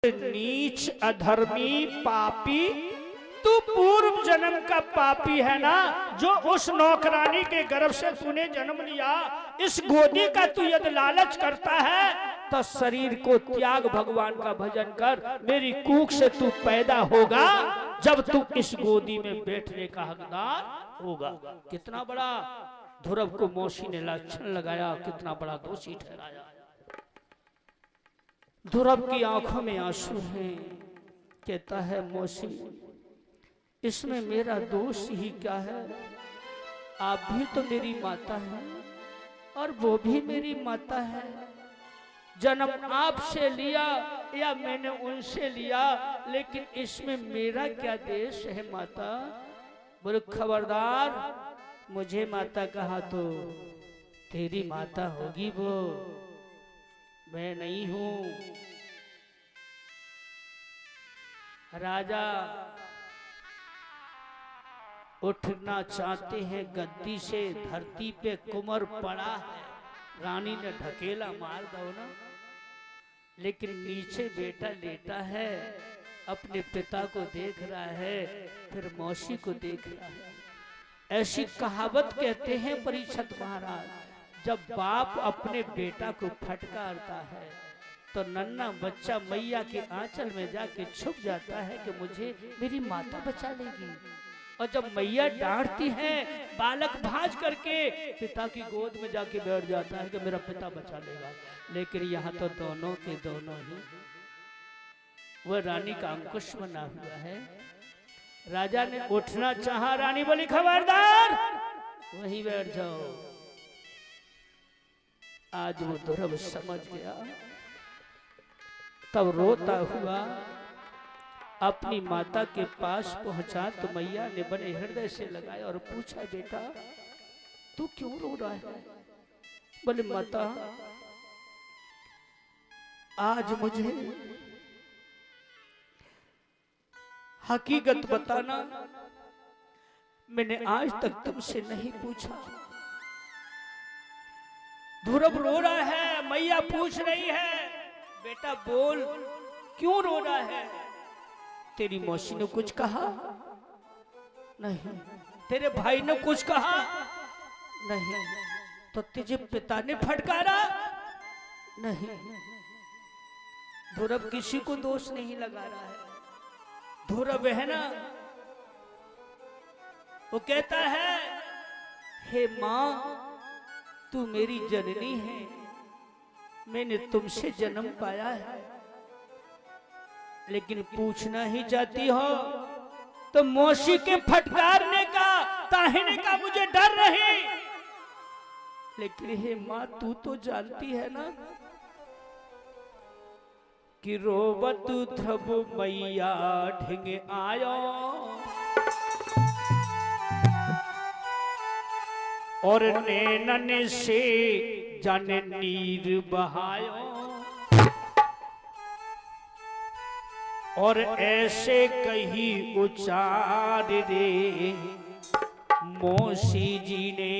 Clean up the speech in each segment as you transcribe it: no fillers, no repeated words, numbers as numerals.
नीच अधर्मी पापी, तू पूर्व जन्म का पापी है ना, जो उस नौकरानी के गर्भ से तूने जन्म लिया। इस गोदी का तू यदि लालच करता है तो शरीर को त्याग, भगवान का भजन कर। मेरी कूख से तू पैदा होगा जब तू इस गोदी में बैठने का हकदार होगा। कितना बड़ा ध्रुव को मौसी ने लक्षण लगाया, कितना बड़ा दोषी ठहराया। ध्रुव की आंखों में आंसू हैं, कहता है मौसी इसमें मेरा दोष ही क्या है, आप भी तो मेरी माता हैं और वो भी मेरी माता है। जन्म आपसे लिया या मैंने उनसे लिया, लेकिन इसमें मेरा क्या दोष है माता। बोले खबरदार, मुझे माता कहा तो तेरी माता होगी वो, मैं नहीं हूं। राजा उठना चाहते हैं गद्दी से, धरती पे कुमर पड़ा है, रानी ने ढकेला मार दो ना, लेकिन नीचे बेटा लेटा है, अपने पिता को देख रहा है, फिर मौसी को देख रहा है। ऐसी कहावत कहते हैं परीक्षित महाराज, जब बाप अपने बेटा को फटकारता है तो नन्हा बच्चा मैया के आंचल में जाके छुप जाता है कि मुझे मेरी माता बचा लेगी। और जब मैया डांटती है, बालक भाज करके पिता की गोद में जाके बैठ जाता है कि मेरा पिता बचा लेगा। लेकिन यहाँ तो दोनों के दोनों ही, वह रानी का अंकुश बना हुआ है। राजा ने उठना चाहा, रानी बोली खबरदार वहीं बैठ जाओ। आज वो ध्रुव समझ गया, तब रोता हुआ अपनी माता के पास पहुंचा तो मैया ने बड़े हृदय से लगाया और पूछा बेटा तू क्यों रो रहा है। बोले माता आज मुझे हकीकत बताना, मैंने आज तक तुमसे नहीं पूछा। ध्रुव रो रहा है, मैया पूछ रही है बेटा बोल क्यों रो रहा है। तेरी मौसी ने कुछ कहा नहीं, तेरे भाई ने कुछ कहा नहीं, तो तुझे पिता ने फटकारा नहीं। ध्रुव किसी को दोष नहीं लगा रहा है। ध्रुव है ना, वो कहता है हे माँ तू मेरी जननी है, मैंने तुमसे जन्म पाया है, लेकिन पूछना ही चाहती हो तो मौसी के फटकारने का, ताहने का मुझे डर नहीं। लेकिन हे माँ तू तो जानती है ना कि रोबत ध्रुव मैया ढिंग आयो और नैनन से जन नीर बहायो, और ऐसे कही उचार रे मौसी जी ने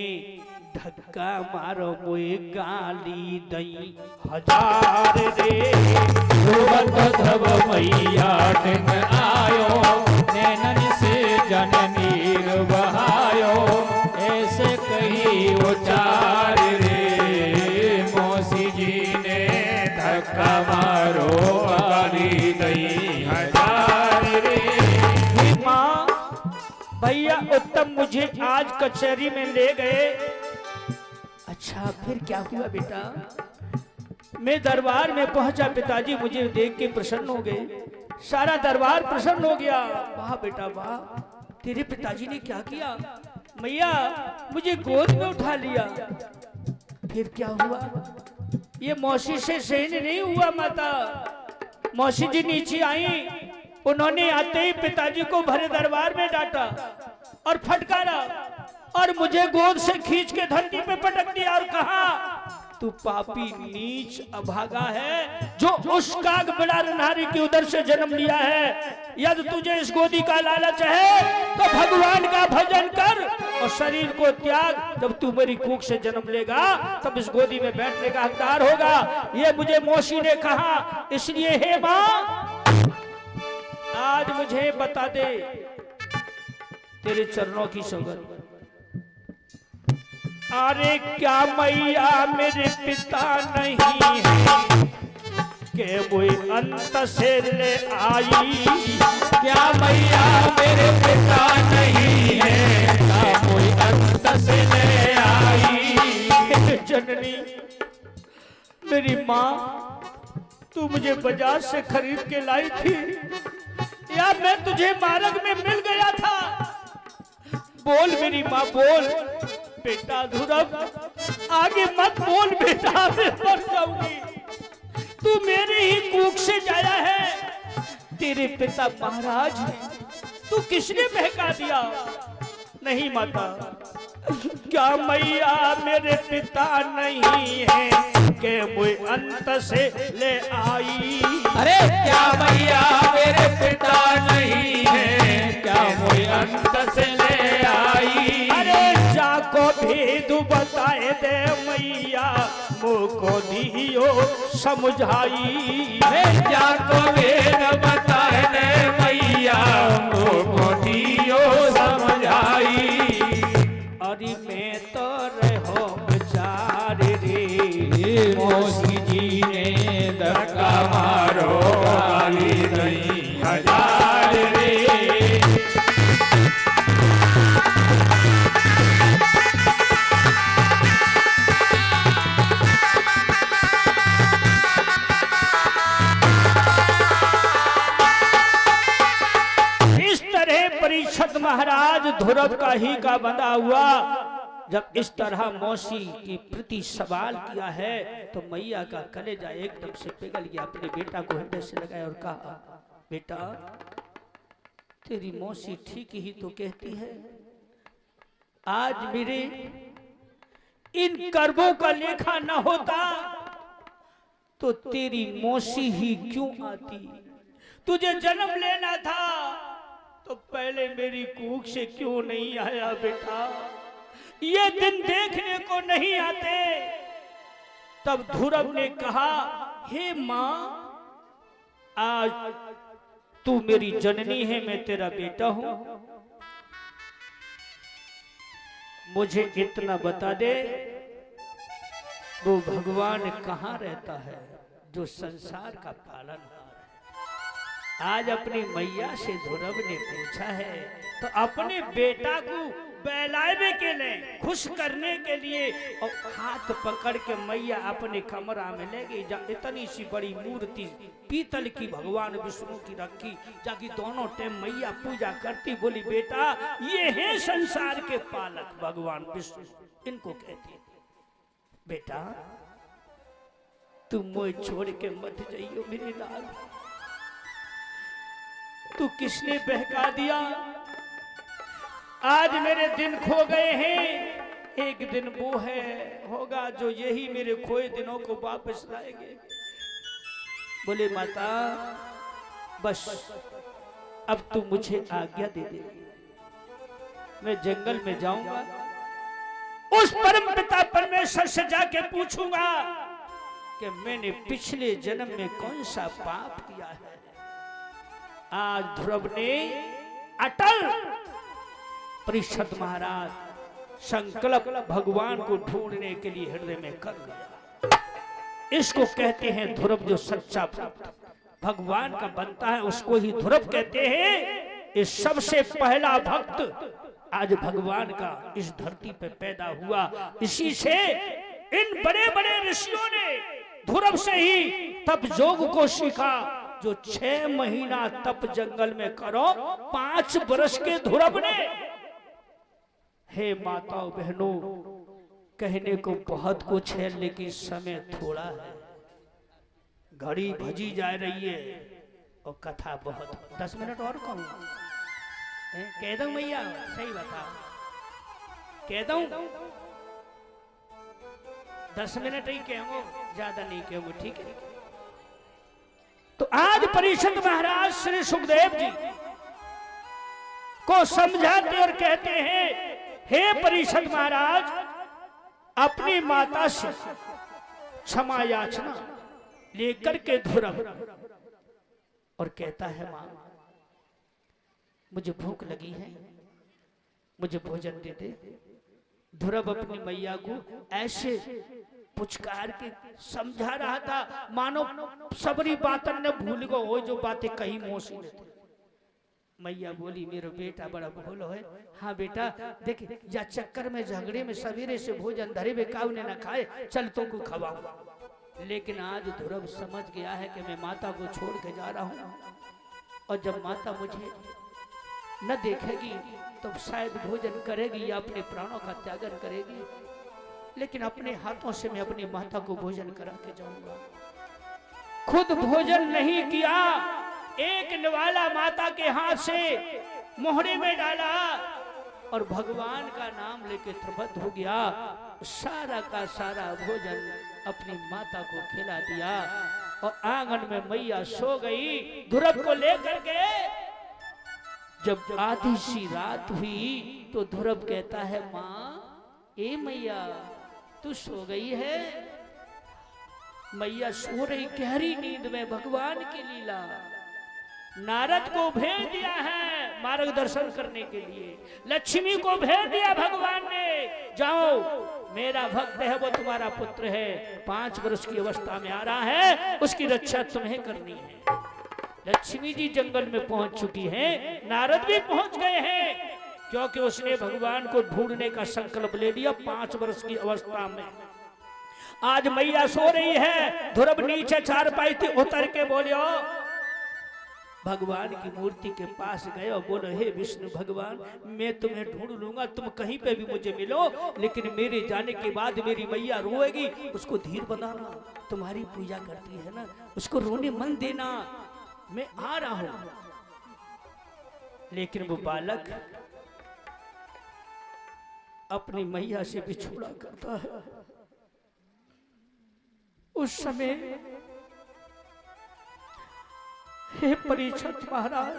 धक्का मारो मुझे गाली दई हजार रे। ध्रुव मैया ढिंग आयो, नैनन से जन नीर बहायो, ऐसे कही उचार रे मौसी जी ने धक्का मारो गाली दई हजार रे। माँ भैया उत्तम मुझे आज कचहरी में ले गए। अच्छा फिर क्या हुआ बेटा। मैं दरबार में पहुंचा, पिताजी मुझे देख के प्रसन्न हो गए, सारा दरबार प्रसन्न हो गया। वाह बेटा वाह, तेरे पिताजी ने क्या किया। मैया मुझे गोद में उठा लिया। फिर क्या हुआ। ये मौसी से सहन नहीं हुआ माता। मौसी जी नीचे आई, उन्होंने आते ही पिताजी को भरे दरबार में डांटा और फटकारा और मुझे गोद से खींच के धरती पे पटक दिया और कहा तू पापी नीच अभागा है, जो उस काग बिड़ा नारी की उदर से जन्म लिया है। यदि तुझे इस गोदी का लालच है तो भगवान का भजन कर और शरीर को त्याग। जब तू मेरी कूख से जन्म लेगा तब इस गोदी में बैठने का हकदार होगा। ये मुझे मौसी ने कहा, इसलिए हे माँ मुझे बता दे, तेरे चरणों की सौगंध। अरे क्या मैया मेरे पिता नहीं है के वो अंत से ले आई? क्या मैया मेरे पिता नहीं है, क्या कोई अंत से ले आई? जननी, मेरी माँ, तू मुझे बाजार से खरीद के लाई थी या मैं तुझे मार्ग में मिल गया था? बोल मेरी माँ, बोल। बेटा ध्रुव, आगे मत बोल बेटा, मैं मर जाऊंगी। तू मेरे ही कूख से जाया है, तेरे पिता महाराज हैं, तू किसने बहका दिया? नहीं माता, क्या मैया मेरे पिता नहीं है के वो अंत से ले आई? अरे क्या मैया मेरे पिता नहीं है, क्या कोई अंत से ले आई? अरे जाको भेद बताए दे मैया, मुझको दियो समझाई। जाको भेद बताए दे मैया, मुझको दियो समझाई। अरे मैं तो रहो बेचारे रे, मौसी जी ने धक्का मारो गाली नहीं हजार रे। परीक्षित महाराज ध्रुव का ही का बंधा हुआ। जब इस तरह मौसी की प्रति सवाल किया है तो मैया का कलेजा एकदम से पिघल गया। अपने बेटा को हृदय से लगाया और कहा, बेटा तेरी मौसी ठीक ही तो कहती है, आज मेरे इन कर्मों का लेखा न होता तो तेरी मौसी ही क्यों आती? तुझे जन्म लेना था तो पहले मेरी कूख से क्यों नहीं आया बेटा? ये दिन देखने को नहीं आते। तब ध्रुव ने कहा, हे माँ, आज तू मेरी जननी है, मैं तेरा बेटा हूं, मुझे इतना बता दे, वो भगवान कहाँ रहता है जो संसार का पालनहार है? आज अपनी मैया से ध्रुव ने पूछा है तो अपने बेटा को बहलाने के लिए, खुश करने के लिए, और हाथ पकड़ के मैया अपने कमरा में ले गई। जब इतनी सी बड़ी मूर्ति पीतल की भगवान विष्णु की रखी, जाकि दोनों टाइम मैया पूजा करती, बोली बेटा ये है संसार के पालक भगवान विष्णु, इनको कहते बेटा तुम मुझे छोड़ के मत जाइयो मेरे लाल। तू किसने बहका दिया? आज मेरे दिन खो गए हैं, एक दिन वो है होगा जो यही मेरे खोए दिनों को वापस लाएंगे। बोले माता बस अब तू मुझे आज्ञा दे दे, मैं जंगल में जाऊंगा, उस परम पिता परमेश्वर से जाके पूछूंगा कि मैंने पिछले जन्म में कौन सा पाप किया है। आज ध्रुव ने अटल परीक्षित महाराज संकल्प भगवान को ढूंढने के लिए हृदय में कर लिया। इसको कहते हैं ध्रुव, जो सच्चा भक्त भगवान का बनता है उसको ही ध्रुव कहते हैं। इस सबसे पहला भक्त आज भगवान का इस धरती पे पैदा हुआ। इसी से इन बड़े बड़े ऋषियों ने ध्रुव से ही तप योग को सीखा। जो 6 महीना तप जंगल में करो, 5 वर्ष के ध्रुव ने। हे माताओं बहनों, कहने को बहुत कुछ है लेकिन समय थोड़ा है, घड़ी भजी जा रही है और कथा बहुत। 10 मिनट और कहूँ? कह दूं भैया? सही बता, कह दूं? 10 मिनट ही कहूँ, ज्यादा नहीं कहूँ, ठीक है? तो आज परीक्षित महाराज श्री सुखदेव जी को समझाते और कहते हैं, हे परीक्षित महाराज, अपनी माता से क्षमा याचना लेकर के ध्रुव और कहता है, मां मुझे भूख लगी है, मुझे भोजन दे दे। ध्रुव अपनी मैया को ऐसे पुचकार के समझा रहा था मानो सबरी बातन ने भूल गो हो जो बातें कही मोसी ने। मैया बोली मेरा बेटा बड़ा भोलो है। हाँ बेटा देख जा चक्कर में झगड़े में सवेरे से भोजन धरे हुए काऊ ने ना खाए, चल तुमको खवाऊं। लेकिन आज ध्रुव समझ गया है कि मैं माता को छोड़ के जा रहा हूँ, और जब माता मुझे न देखेगी तो शायद भोजन करेगी या अपने प्राणों का त्यागन करेगी। लेकिन अपने हाथों से मैं अपनी माता को भोजन करा के जाऊंगा। खुद भोजन नहीं किया, एक निवाला माता के हाथ से मोहरे में डाला और भगवान का नाम लेके त्रिबद्ध हो गया। सारा का सारा भोजन अपनी माता को खिला दिया और आंगन में मैया सो गई। ध्रुव को लेकर के जब आधी सी रात हुई तो ध्रुव कहता है माँ ए मैया तू सो गई है। मैया सो रही गहरी नींद में, भगवान की लीला। नारद को भेज दिया है मार्गदर्शन करने के लिए, लक्ष्मी को भेज दिया भगवान ने, जाओ मेरा भक्त है वो तुम्हारा पुत्र है, 5 वर्ष की अवस्था में आ रहा है, उसकी रक्षा तुम्हें करनी है। लक्ष्मी जी जंगल में पहुंच चुकी हैं, नारद भी पहुंच गए हैं, क्योंकि उसने भगवान को ढूंढने का संकल्प ले लिया 5 वर्ष की अवस्था में। आज मैया सो रही है, ध्रुव नीचे चारपाई थी उतर के बोलियो भगवान की मूर्ति के पास गए और बोलो हे विष्णु भगवान मैं तुम्हें ढूंढ लूंगा, तुम कहीं पे भी मुझे मिलो, लेकिन मेरे जाने के बाद मेरी मैया रोएगी, उसको धीर बनाना, तुम्हारी पूजा करती है ना, उसको रोने मन देना, मैं आ रहा हूं। लेकिन वो बालक अपनी मैया से बिछुड़ा करता है। उस समय हे परीक्षित महाराज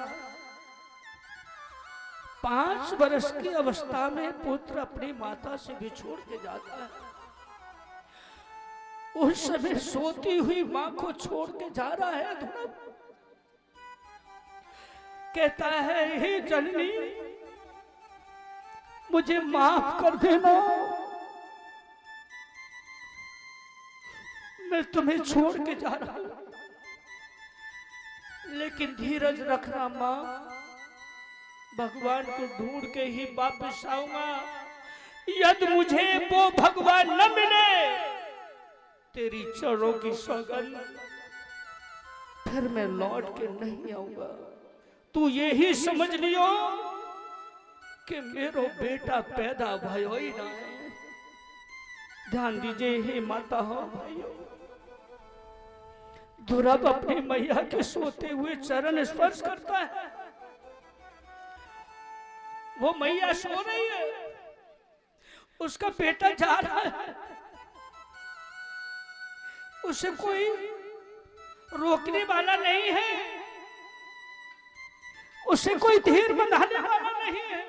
5 वर्ष की अवस्था में पुत्र अपनी माता से बिछोड़ के जाता है। उस समय सोती हुई मां को छोड़ के जा रहा है ध्रुव। कहता है हे जननी मुझे माफ कर देना, मैं तुम्हें छोड़ के जा रहा हूं, लेकिन धीरज रखना मां, भगवान को ढूंढ के ही वापस आऊंगा। यदि मुझे वो भगवान न मिले तेरी चरणों की सौगंध, फिर मैं लौट के नहीं आऊंगा। तू ये ही समझ लियो कि मेरो बेटा पैदा भयो ही ना है। ध्यान दीजिए हे माता हो भाइयों, ध्रुव अपनी मैया के सोते हुए चरण स्पर्श करता है। वो मैया सो रही है, उसका बेटा जा रहा है, उसे कोई रोकने वाला नहीं है, उसे कोई धीर बंधाने वाला नहीं है।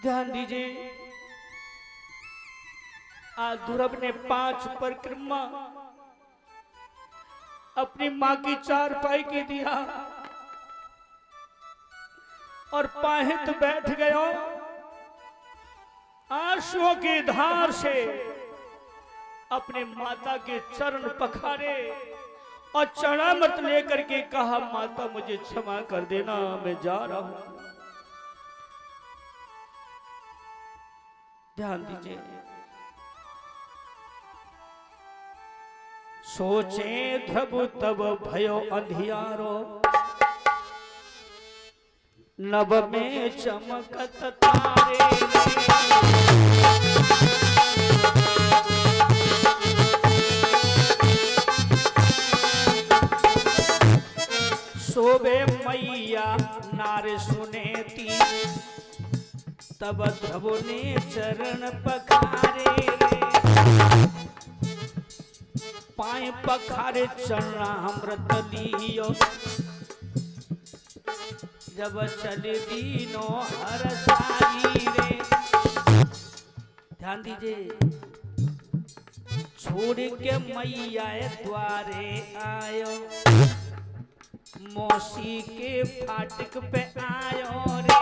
ध्यान दीजिए, आज ध्रुव ने 5 परिक्रमा अपनी मां की चारपाई की दिया और पाहित बैठ गया। आंसुओं की धार से अपने माता के चरण पखारे और चरणामृत लेकर के कहा माता मुझे क्षमा कर देना, मैं जा रहा हूं। ध्यान दीजिए, सोचे ध्रुव तब भयो अंधियारो, नभ में चमकत तारे। सोबे मैया नारे सुनेती, तब ध्रुव ने चरण पखारे। पाए पखारे चरणामृत लियो, जब चले दीनो हरसाई रे। ध्यान दीजिए, छोड़ के मैया द्वारे आयो, मौसी के फाटक पे आयो रे।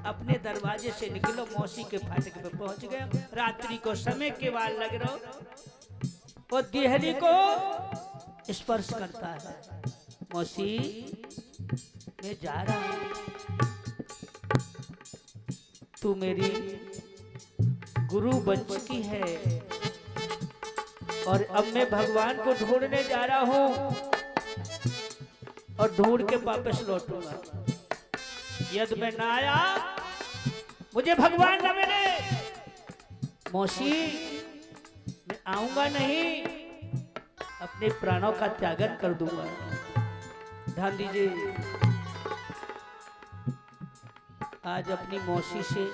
अपने दरवाजे से निकलो, मौसी के फाटक पे पहुंच गए। रात्रि को समय के बाद लग रहा वो देहरी को स्पर्श करता है। मौसी मैं जा रहा हूं, तू मेरी गुरु बन चुकी है और अब मैं भगवान को ढूंढने जा रहा हूं और ढूंढ के वापस लौटूंगा। यदि मैं ना आया, मुझे भगवान न मिले, मौसी मैं आऊंगा नहीं, अपने प्राणों का त्यागन कर दूंगा। ध्यान दीजिए, आज अपनी मौसी से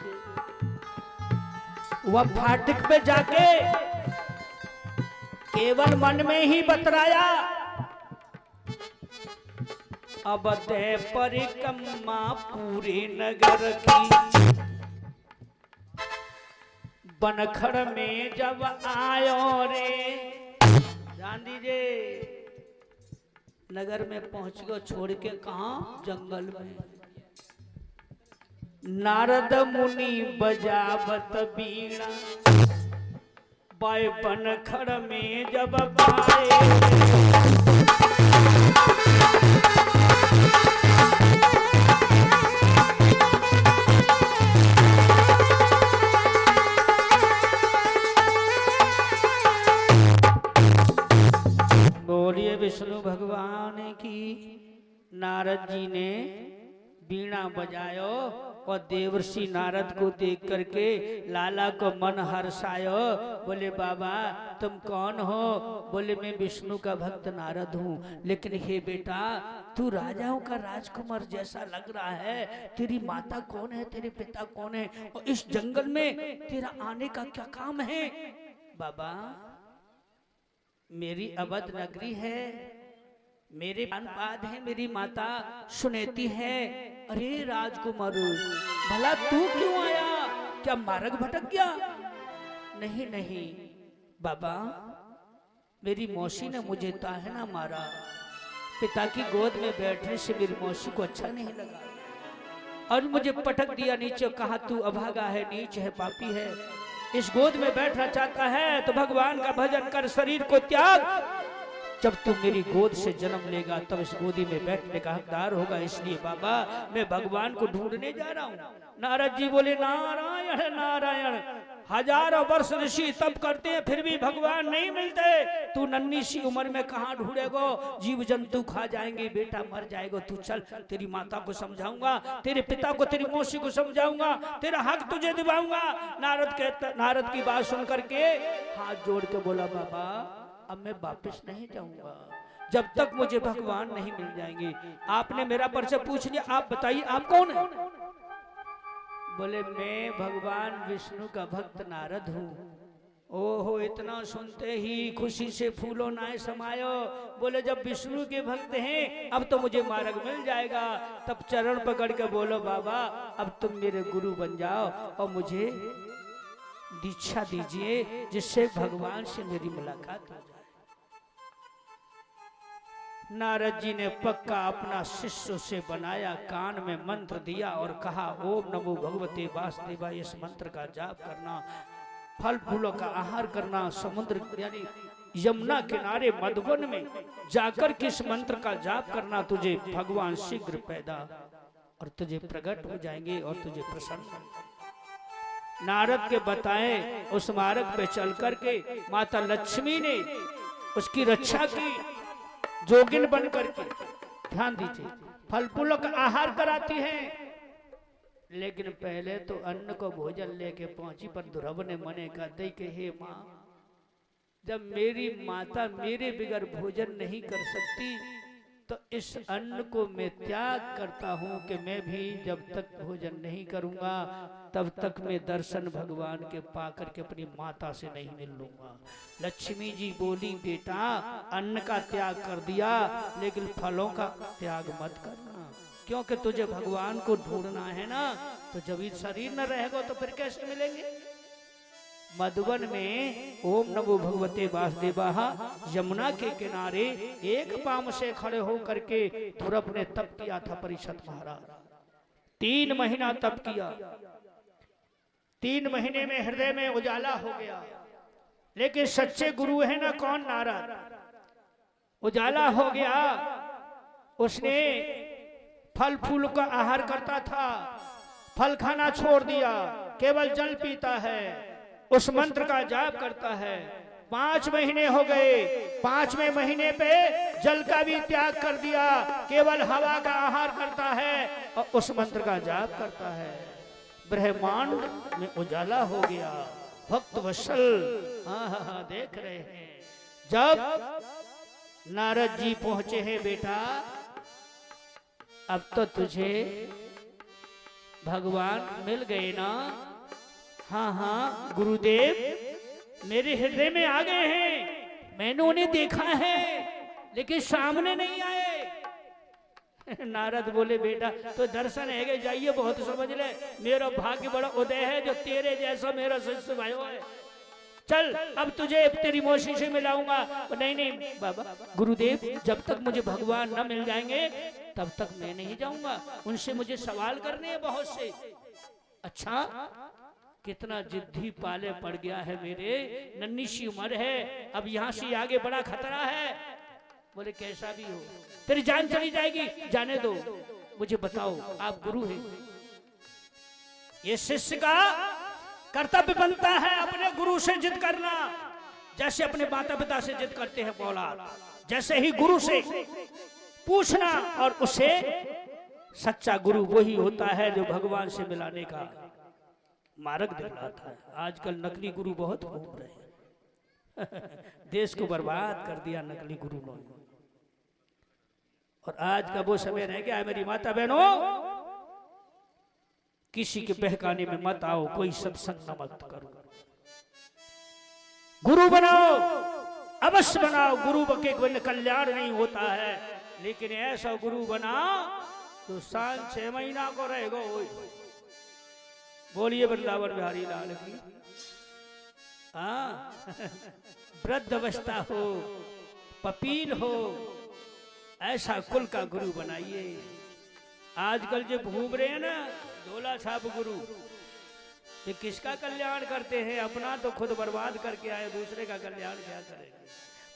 वह फाटक पे जाके केवल मन में ही बतराया, अब दे परिक्रमा पूरे नगर की, बनखड़ में जब आयो रे। ध्यान दीजिए, नगर में पहुंच गए, छोड़ के कहा, जंगल में। नारद मुनि बजावत बीणा, बाय बनखड़ में जब पाए। बोलिए विष्णु भगवान की। नारद जी ने बीणा बजायो और देवर्षि नारद को देख करके लाला को मन हर्षायो। बोले बाबा तुम कौन हो? बोले मैं विष्णु का भक्त नारद हूँ। लेकिन हे बेटा, तू राजाओं का राजकुमार जैसा लग रहा है, तेरी माता कौन है, तेरे पिता कौन है, और इस जंगल में तेरा आने का क्या काम है? बाबा मेरी अवध नगरी है, मेरे पाद है, मेरी माता सुनेती है। अरे राजकुमार, भला तू क्यों आया? क्या मार्ग भटक गया? नहीं नहीं बाबा, मेरी मौसी ने मुझे ताहना मारा। पिता की गोद में बैठने से मेरी मौसी को अच्छा नहीं लगा और मुझे पटक दिया नीचे। कहा तू अभागा है, नीच है, पापी है, इस गोद में बैठना चाहता है तो भगवान का भजन कर, शरीर को त्याग। जब तू मेरी गोद से जन्म लेगा तब इस गोदी में बैठने का हकदार होगा। इसलिए बाबा मैं भगवान को ढूंढने जा रहा हूँ। नारद जी बोले नारायण नारायण, हजारों वर्ष ऋषि तप करते हैं फिर भी भगवान नहीं मिलते। तू नन्ही सी उम्र में कहाँ ढूंढेगो? जीव जंतु खा जाएंगे, बेटा मर जाएगा। तू चल, तेरी माता को समझाऊंगा, तेरे पिता को, तेरी मौसी को समझाऊंगा, तेरा हक तुझे दिलाऊंगा। नारद की बात सुन करके हाथ जोड़ के बोला बाबा अब मैं वापस नहीं जाऊंगा जब तक मुझे भगवान नहीं मिल जाएंगे। आपने मेरा परिचय पूछ लिया, आप बताइए आप कौन है? बोले मैं भगवान विष्णु का भक्त नारद हूँ। ओहो, इतना सुनते ही खुशी से फूलों नाय समायो। बोले जब विष्णु के भक्त हैं अब तो मुझे मार्ग मिल जाएगा। तब चरण पकड़ के बोलो बाबा अब तुम मेरे गुरु बन जाओ और मुझे दीक्षा दीजिए जिससे भगवान से मेरी मुलाकात हो जाए। नारद जी ने पक्का अपना शिष्य से बनाया, कान में मंत्र दिया और कहा ओम नमो भगवते वासुदेवाय। इस मंत्र का जाप करना, फल फूलों का आहार करना, समुद्र यानी यमुना किनारे मधुवन में जाकर के इस मंत्र का जाप करना, तुझे भगवान शीघ्र पैदा और तुझे प्रकट हो जाएंगे और तुझे प्रसन्न। नारद के बताए उस मार्ग पे चल करके माता लक्ष्मी ने उसकी रक्षा की, जोगिन बन करके। ध्यान दीजिए, फल फूलों का आहार कराती है, लेकिन पहले तो अन्न को भोजन लेके पहुंची। पर ध्रुव ने मने का दे के हे माँ, जब मेरी माता मेरे बिगर भोजन नहीं कर सकती तो इस अन्न को मैं त्याग करता हूँ कि मैं भी जब तक भोजन नहीं करूँगा तब तक मैं दर्शन भगवान के पाकर के अपनी माता से नहीं मिल लूंगा। लक्ष्मी जी बोली बेटा अन्न का त्याग कर दिया लेकिन फलों का त्याग मत करना, क्योंकि तुझे भगवान को ढूंढना है ना। तो जब ये शरीर न रहेगा तो फिर कैसे मिलेंगे? मधुबन में ओम नमो भगवते वासुदेवाह यमुना के किनारे एक पांव से खड़े हो करके ध्रुव ने तप किया था परीक्षित महाराज। 3 महीना तप किया। 3 महीने में हृदय में उजाला हो गया। लेकिन सच्चे गुरु है ना कौन, नारद। उजाला हो गया। उसने फल फूल का आहार करता था, फल खाना छोड़ दिया, केवल जल पीता है, उस मंत्र का जाप करता है। 5 महीने हो गए। 5वें महीने पे जल का भी त्याग कर दिया, केवल हवा का आहार करता है और उस मंत्र का जाप करता है। ब्रह्मांड में उजाला हो गया। भक्त वत्सल हाँ देख रहे हैं। जब नारद जी पहुंचे हैं, बेटा अब तो तुझे भगवान मिल गए ना। हाँ गुरुदेव मेरे हृदय में आ गए हैं, मैंने उन्हें देखा है लेकिन सामने नहीं आए। नारद बोले बेटा तो दर्शन है, जाइए बहुत समझ ले, मेरा भाग्य बड़ा उदय है जो तेरे जैसा मेरा शिष्य भाई है। चल अब तुझे तेरी मौसी से मिलाऊंगा। नहीं नहीं बाबा गुरुदेव, जब तक मुझे भगवान न मिल जाएंगे तब तक मैं नहीं जाऊंगा, उनसे मुझे सवाल करने हैं बहुत से। अच्छा कितना जिद्दी पाले पड़ गया है मेरे, नन्ही सी उम्र है, अब यहाँ से आगे बड़ा खतरा है। बोले कैसा भी हो तेरी जान चली जाएगी, जाने दो, मुझे बताओ आप गुरु हैं। ये शिष्य का कर्तव्य बनता है अपने गुरु से जिद करना, जैसे अपने माता पिता से जिद करते हैं औलाद, जैसे ही गुरु से पूछना। और उसे सच्चा गुरु वही होता है जो भगवान से मिलाने का मार्ग दिखाता है। आजकल नकली गुरु बहुत घूम रहे हैं देश को बर्बाद कर दिया नकली गुरु ने। और आज का वो समय रह गया है मेरी माता बहनों, किसी के बहकाने में मत आओ, कोई सत्संग न मत करो। गुरु बनाओ, अवश्य बनाओ। गुरु के कोई कल्याण नहीं होता है, लेकिन ऐसा गुरु बना तो 6 महीना को रहेगा। बोलिए वृंदावन बिहारी लाल की। वृद्ध अवस्था हो, पपील हो, ऐसा कुल का गुरु बनाइए। आजकल जो घूम रहे हैं ना झोला छाप गुरु, ये किसका कल्याण करते हैं? अपना तो खुद बर्बाद करके आए, दूसरे का कल्याण क्या करेंगे?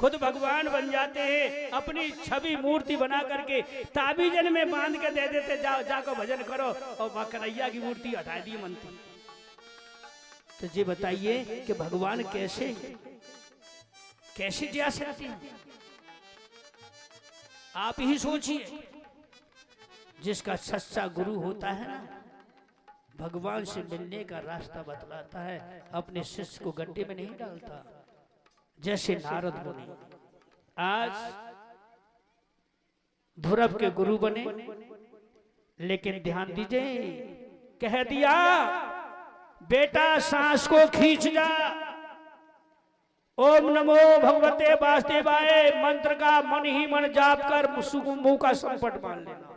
खुद भगवान बन जाते हैं, अपनी छवि मूर्ति बना करके ताबीजन में बांध के दे देते, जाओ जाकर भजन करो, और मां कन्हैया की मूर्ति हटा दी मंत्री। तो ये बताइए कि भगवान कैसे जा सकते हैं? आप ही सोचिए। जिसका सच्चा गुरु होता है ना, भगवान से मिलने का रास्ता बतलाता है, अपने शिष्य को गड्ढे में नहीं डालता। जैसे नारद मुनि आज ध्रुव के गुरु बने, लेकिन ध्यान दीजिए, कह दिया बेटा सांस को खींच जा, ओम नमो भगवते वासुदेवाय मंत्र का मन ही मन जाप कर मुंह का संपट मान लेना।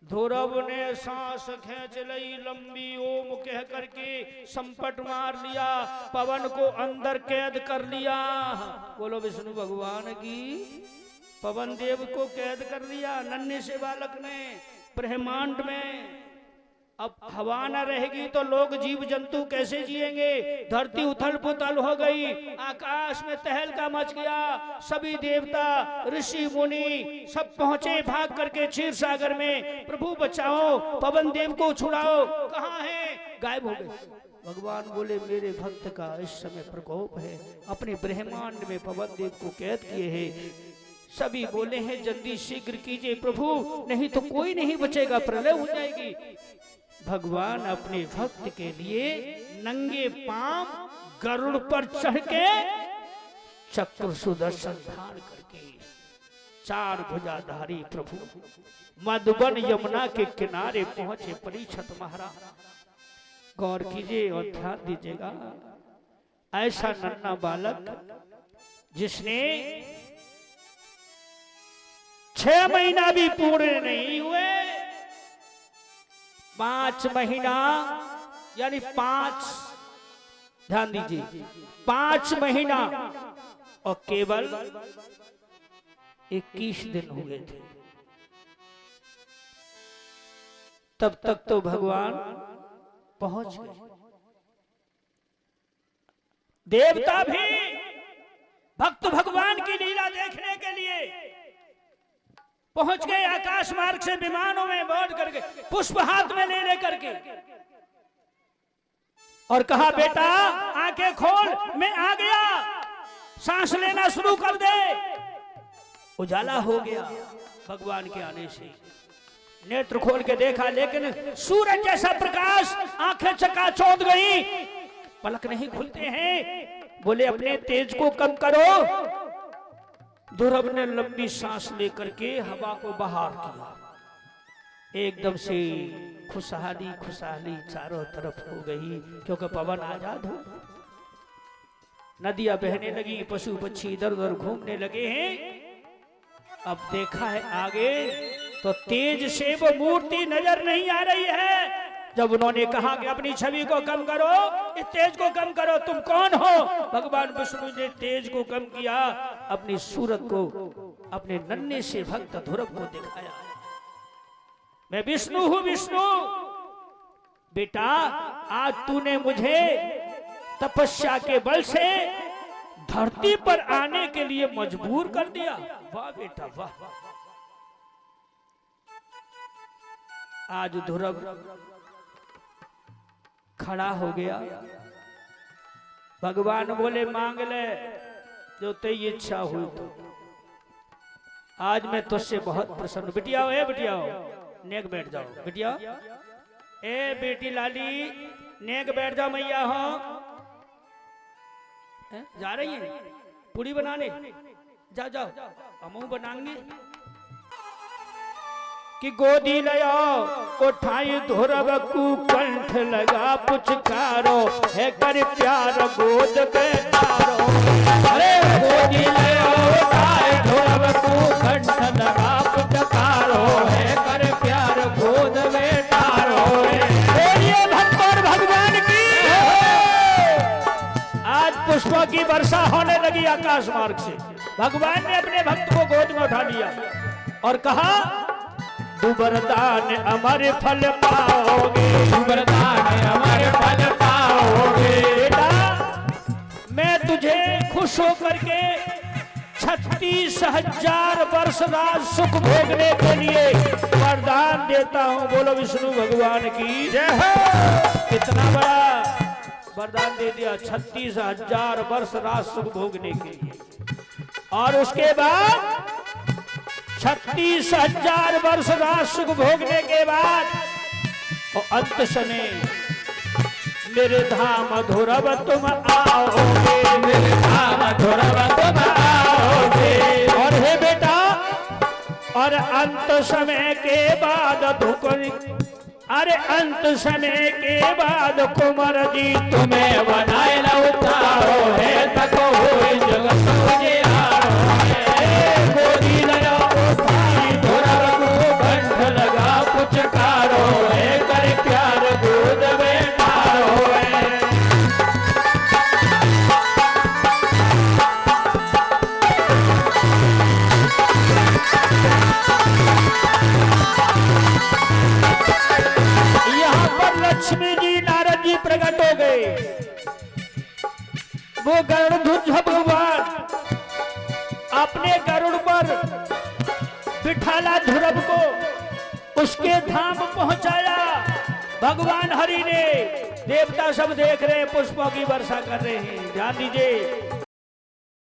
ध्रुव ने सांस खींच ली लंबी, ओम कह करके संपट मार लिया, पवन को अंदर कैद कर लिया। बोलो विष्णु भगवान की। पवन देव को कैद कर लिया नन्हे से बालक ने ब्रह्मांड में। अब हवा न रहेगी तो लोग जीव जंतु कैसे जिएंगे? धरती उथल पुथल हो गई, आकाश में तहलका मच गया। सभी देवता ऋषि मुनि सब पहुंचे भाग करके क्षीर सागर में, प्रभु बचाओ, पवन देव को छुड़ाओ। कहाँ है? गायब हो गए। भगवान बोले मेरे भक्त का इस समय प्रकोप है, अपने ब्रह्मांड में पवन देव को कैद किए हैं। सभी बोले हैं जल्दी शीघ्र कीजिए प्रभु, नहीं तो कोई नहीं बचेगा, प्रलय हो जाएगी। भगवान अपने भक्त के लिए नंगे पांव गरुड़ पर चढ़ के चक्र सुदर्शन धारण करके 4 भुजाधारी प्रभु मधुबन यमुना के किनारे पहुंचे। परीक्षित महाराज गौर कीजिए और ध्यान दीजिएगा, ऐसा नन्हा बालक जिसने 6 महीना भी पूरे नहीं हुए, 5 महीना यानी 5 ध्यान दीजिए, 5 महीना और केवल 21 दिन हुए थे, तब तक तो भगवान पहुंच गए। देवता भी भक्त भगवान की लीला देखने के लिए पहुंच गए। आकाश मार्ग से विमानों में बैठ करके, पुष्प हाथ में ले लेकर के, और कहा बेटा आंखें खोल, मैं आ गया, सांस लेना शुरू कर दे। उजाला हो गया भगवान के आने से। नेत्र खोल के देखा, लेकिन सूरज जैसा प्रकाश, आंखें चकाचौंध गई, पलक नहीं खुलते हैं। बोले अपने तेज को कम करो। ध्रुव ने लंबी सांस लेकर के हवा को बाहर किया। एकदम से खुशहाली खुशहाली चारों तरफ हो गई, क्योंकि पवन आजाद हो। नदियां बहने लगी, पशु पक्षी इधर उधर घूमने लगे हैं। अब देखा है आगे तो तेज से वो मूर्ति नजर नहीं आ रही है। जब उन्होंने कहा कि अपनी छवि को कम करो, इस तेज को कम करो, तुम कौन हो? भगवान विष्णु ने तेज को कम किया, अपनी सूरत को अपने नन्हे से भक्त ध्रुव को दिखाया। मैं विष्णु हूं, विष्णु। बेटा आज तूने मुझे तपस्या के बल से धरती पर आने के लिए मजबूर कर दिया। वाह बेटा वाह। आज ध्रुव खड़ा हो गया। भगवान बोले मांग ले जो तेरी इच्छा हुई तो। आज मैं तुझसे बहुत प्रसन्न। बिटिया हो, बिटिया हो, नेक बैठ जाओ। बिटिया ए बेटी लाली, नेक बैठ जाओ। मैया हो जा रही है पूरी बनाने, जाओ जाओ, हम बनाएंगे। कि गोदी लयो उठाई ध्रुव को कंठ लगा पुचकारो, है कर प्यार गोद बैठारो। अरे गोदी लयो उठाई ध्रुव को कंठ लगा पुचकारो, है कर प्यार गोद बैठारो। बोलिए भक्त और भगवान की। आज पुष्पों की वर्षा होने लगी आकाश मार्ग से। भगवान ने अपने भक्त को गोद में उठा लिया और कहा वरदान अमर फल पाओगे, वरदान अमर फल पाओगे। बेटा मैं तुझे खुश होकर के 36,000 वर्ष राज सुख भोगने के लिए वरदान देता हूं। बोलो विष्णु भगवान की जय हो। कितना बड़ा वरदान दे दिया, 36,000 वर्ष राज सुख भोगने के लिए। और उसके बाद 36,000 वर्ष राज सुख भोगने के बाद और अंत समय मेरे धाम ध्रुव तुम आओगे, मेरे धाम ध्रुव तुम आओगे। और हे बेटा, और अंत समय के बाद अरे अंत समय के बाद कुंवर जी तुम्हें बनाए न उतारो, है तक हो जगत उजियारो। गोदी लयो उठाई ध्रुव को कंठ लगा पुचकारो, है कर प्यार गोद बैठारो। यहाँ पर लक्ष्मी जी नारद जी प्रकट हो गए। वो गरुड़ भगवान अपने गरुड़ पर बिठाला ध्रुव को, उसके धाम पहुंचाया। भगवान हरि ने, देवता सब देख रहे हैं, पुष्पों की वर्षा कर रहे हैं। ध्यान दीजिए,